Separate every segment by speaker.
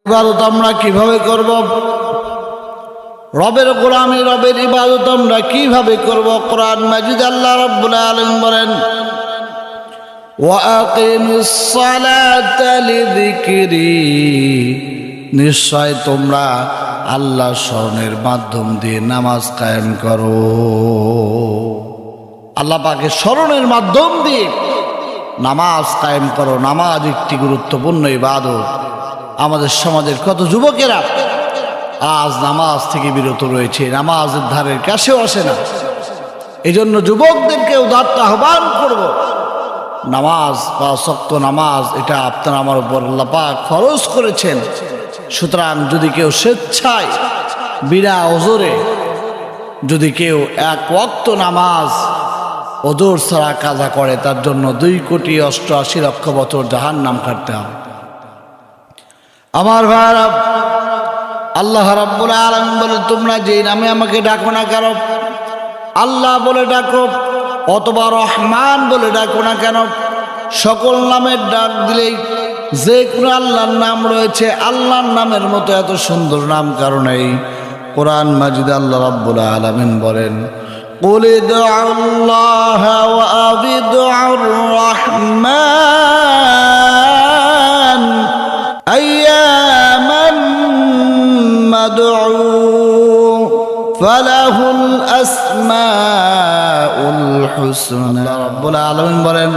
Speaker 1: ইবাদত আমরা কিভাবে করব? রবের গোলামি, রবের ইবাদত আমরা কিভাবে করব? কোরআন মাজিদ আল্লাহ রাব্বুল আলামিন বলেন, ওয়া আকিমিস সালাতা লিযিকরি, নিশ্চয় তোমরা আল্লাহ স্মরণের মাধ্যম দিয়ে নামাজ কায়েম করো। আল্লাহ পাকের স্মরণের মাধ্যম দিয়ে নামাজ কায়েম করো। নামাজ একটি গুরুত্বপূর্ণ ইবাদত। আমাদের সমাজের কত যুবকেরা আজ নামাজ থেকে বিরত রয়েছে, নামাজের ধারের কাছেও আসে না। এই জন্য যুবকদেরকে উদাত্ত আহ্বান করব, নামাজ বা শক্ত নামাজ এটা আপনার আমার উপর আল্লাহ পাক ফরজ করেছেন। সুতরাং যদি কেউ স্বেচ্ছায় বিনা ওজরে যদি কেউ এক ওয়াক্ত নামাজ ওজর ছাড়া কাজা করে, তার জন্য 2,88,00,000 বছর জাহান্নাম কাটতে হবে। আমার ভাইরা, আল্লাহ রাব্বুল আলামিন বলে, তোমরা যেই নামে আমাকে ডাকো না কেন, আল্লাহ বলে ডাকো অথবা রহমান বলে ডাকো না কেন, সকল নামের ডাক দিলেই যে কোনো আল্লাহর নাম রয়েছে, আল্লাহর নামের মতো এত সুন্দর নাম কারণেই কোরআন মাজিদ আল্লাহ রাব্বুল আলামিন বলেন, قل ادعوا الله أو ادعوا الرحمن أياما مدعوا فله الأسماء الحسنى। রব্বুল আলামিন বলেন,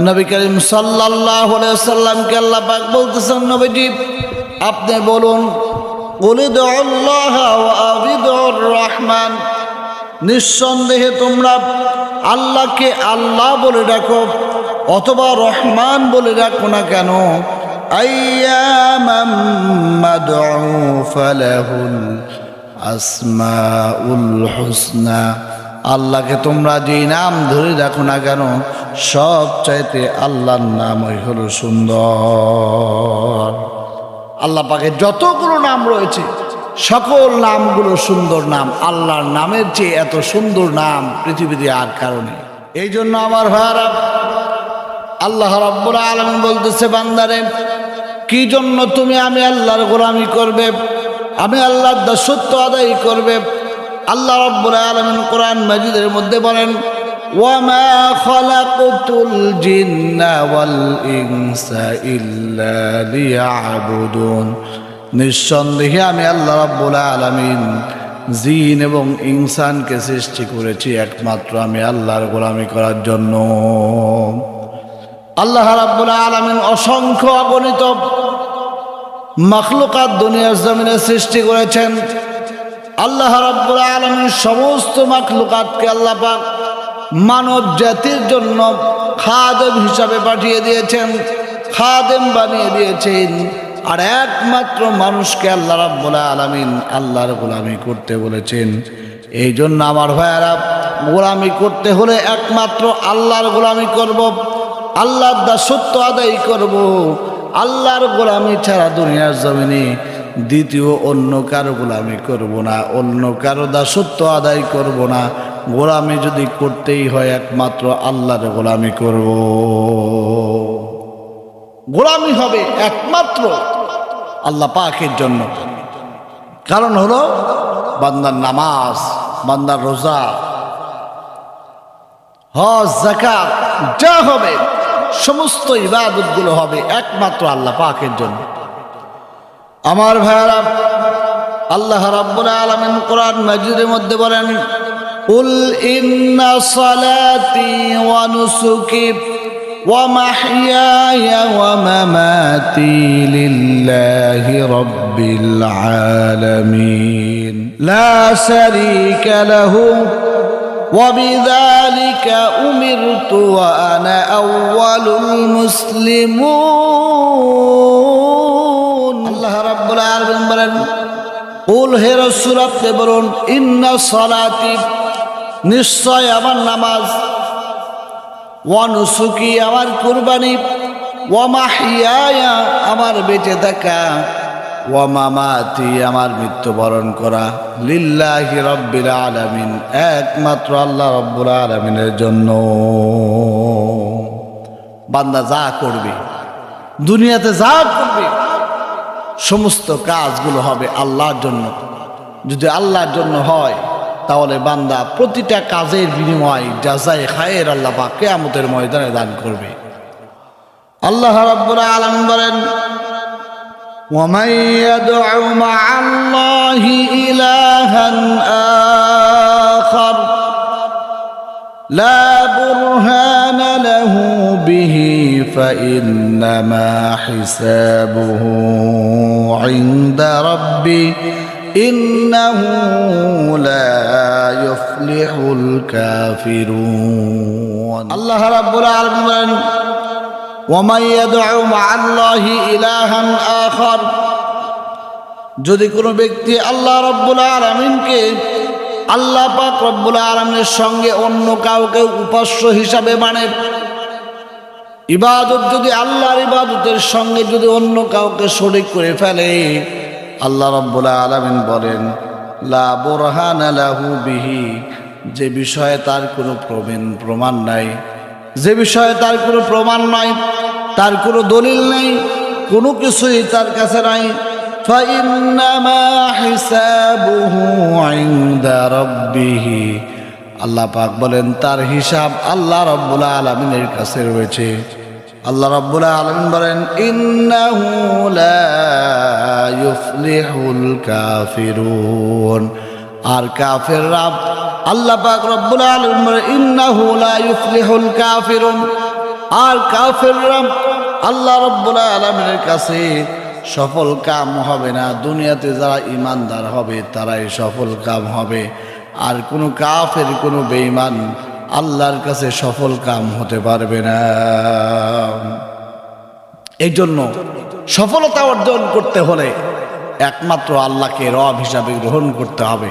Speaker 1: নবী করিম সাল্লাল্লাহু আলাইহি ওয়াসাল্লামকে আল্লাহ পাক বলতেছেন, নবীজি আপনি বলুন, কুল উদউল্লাহ ওয়া আবিদুর রহমান, নিঃসন্দেহে তোমরা আল্লাহকে আল্লাহ বলে ডাকো অথবা রহমান বলে ডাকো না কেন, আইয়ামাম মাদউ ফালাহুল আসমাউল হুসনা, আল্লাহকে তোমরা যেই নাম ধরে ডাকো না কেন, সব চাইতে আল্লাহর নামই হলো সুন্দর। আল্লাহ পাকের যতগুলো নাম রয়েছে সকল নামগুলো সুন্দর নাম। আল্লাহর নামের চেয়ে এত সুন্দর নাম পৃথিবীতে আর কারণে। এই জন্য আমার ভাইরা, আল্লাহ রাব্বুল আলামিন বলতেছে, বান্দারে কি জন্য তুমি আমি আল্লাহর গোলামি করবে, আমি আল্লাহর দাসত্ব আদায় করবে? আল্লাহ রাব্বুল আলামিন কোরআন মাজিদের মধ্যে বলেন, ওয়ামা খালাকতুল জিন্না ওয়াল ইনসা ইল্লা লিয়াবুদুন, নিঃসন্দেহে আমি আল্লাহ রাব্বুল আলামিন জিন এবং ইনসানকে সৃষ্টি করেছি একমাত্র আমি আল্লাহর গোলামি করার জন্য। আল্লাহ রাব্বুল আলামিন অসংখ্য অগণিত মাখলুকাত দুনিয়ার জমিনে সৃষ্টি করেছেন। আল্লাহ রাব্বুল আলামিন সমস্ত মাখলুকাতকে আল্লাহ পাক মানব জাতির জন্য খাদেম হিসাবে পাঠিয়ে দিয়েছেন, খাদেম বানিয়ে দিয়েছেন। আর একমাত্র মানুষকে আল্লাহ রাব্বুল আলামিন আল্লাহর গোলামি করতে বলেছেন। এই জন্য আমার ভাইয়ারা, গোলামি করতে হলে একমাত্র আল্লাহর গোলামি করব, আল্লাহর দাসত্ব আদায় করব। আল্লাহর গোলামি ছাড়া দুনিয়ার জমিনে দ্বিতীয় অন্য কারো গোলামি করব না, অন্য কারো দাসত্ব আদায় করব না। গোলামি যদি করতেই হয় একমাত্র আল্লাহর গোলামি করব। গোলামি হবে একমাত্র আল্লাহ পাকের জন্য। কারণ হলো বান্দার নামাজ, বান্দার রোজা, হজ, যাকাত যা হবে সমস্ত ইবাদতগুলো হবে একমাত্র আল্লাহ পাকের জন্য। আমার ভাইরা, আল্লাহ রাব্বুল আলামিন কোরআন মাজিদের মধ্যে বলেন, কুল ইন্না সালাতি ওয়া নুসুকি ওয়া মাহইয়ায়া ওয়া মামাতি লিল্লাহি রাব্বিল আলামিন লা শারীকা লাহু ওয়া বিযালিকা উমিরতু ওয়া আনা আউওয়ালুল মুসলিমুন। আল্লাহ রাব্বুল আলামিন বলেন, কুল হে রাসূল আপনি বলুন, ইন্না সালাতি, নিশ্চয় আমার নামাজ, ওয়া নুসুকি আমার কুরবানি, ওয়া মাহইয়ায়া আমার বেঁচে থাকা, ওয়া মামাতি আমার মৃত্যুবরণ করা, লিল্লাহি রাব্বিল আলামিন একমাত্র আল্লাহ রাব্বুল আলামিনের জন্য। বান্দা যা করবে, দুনিয়াতে যা করবে সমস্ত কাজগুলো হবে আল্লাহর জন্য। যদি আল্লাহর জন্য হয় তাহলে বান্দা প্রতিটা কাজের বিনিময় জাযায়ে খায়ের আল্লাহ পাক কিয়ামতের ময়দানে দান করবে। আল্লাহ রাব্বুল আলামিন বলেন, ومن يدع مع الله إلها آخر لا برهان له به فإنما حسابه عند ربه إنه لا يفلح الكافرون الله رب العالمين ومن يدعو مع الله إلها آخر যদি কোনো ব্যক্তি আল্লাহ রাব্বুল আলামিনকে আল্লাহ পাক রব্বুল আলামিনের সঙ্গে অন্য কাউকে উপাস্য হিসাবে মানে, ইবাদত যদি আল্লাহর ইবাদতের সঙ্গে যদি অন্য কাউকে শরীক করে ফেলে, আল্লাহ রাব্বুল আলামিন বলেন লা বুরহানা লাহু বিহি, যে বিষয়ে তার কোনো প্রমাণ নাই, যে বিষয়ে তার কোনো প্রমাণ নাই, তার কোনো দলিল নাই, কোনো কিছুই তার কাছে নাই, ফাইন্নামা হিসাবুহু ইনদা রাব্বিহি, আল্লাহ পাক বলেন তার হিসাব আল্লাহ রাব্বুল আলামিনের কাছে রয়েছে। আল্লাহ রাব্বুল আলামিন বলেন ইন্নাহু লা ইউফলিহুল কাফিরুন, আর কাফেররা আল্লাহ পাক রব্বুল আলামিন বলেন ইন্নাহু লা ইউফলিহুল কাফিরুন, আর কাফেররা আল্লাহ রব্বুল আলামিনের কাছে সফল কাম হবে না। দুনিয়াতে যারা ইমানদার হবে তারাই সফল কাম হবে, আর কোনো কাফের কোনো বেঈমান আল্লাহর কাছে সফল কাম হতে পারবে না। এই জন্য সফলতা অর্জন করতে হলে একমাত্র আল্লাহকে রব হিসাবে গ্রহণ করতে হবে।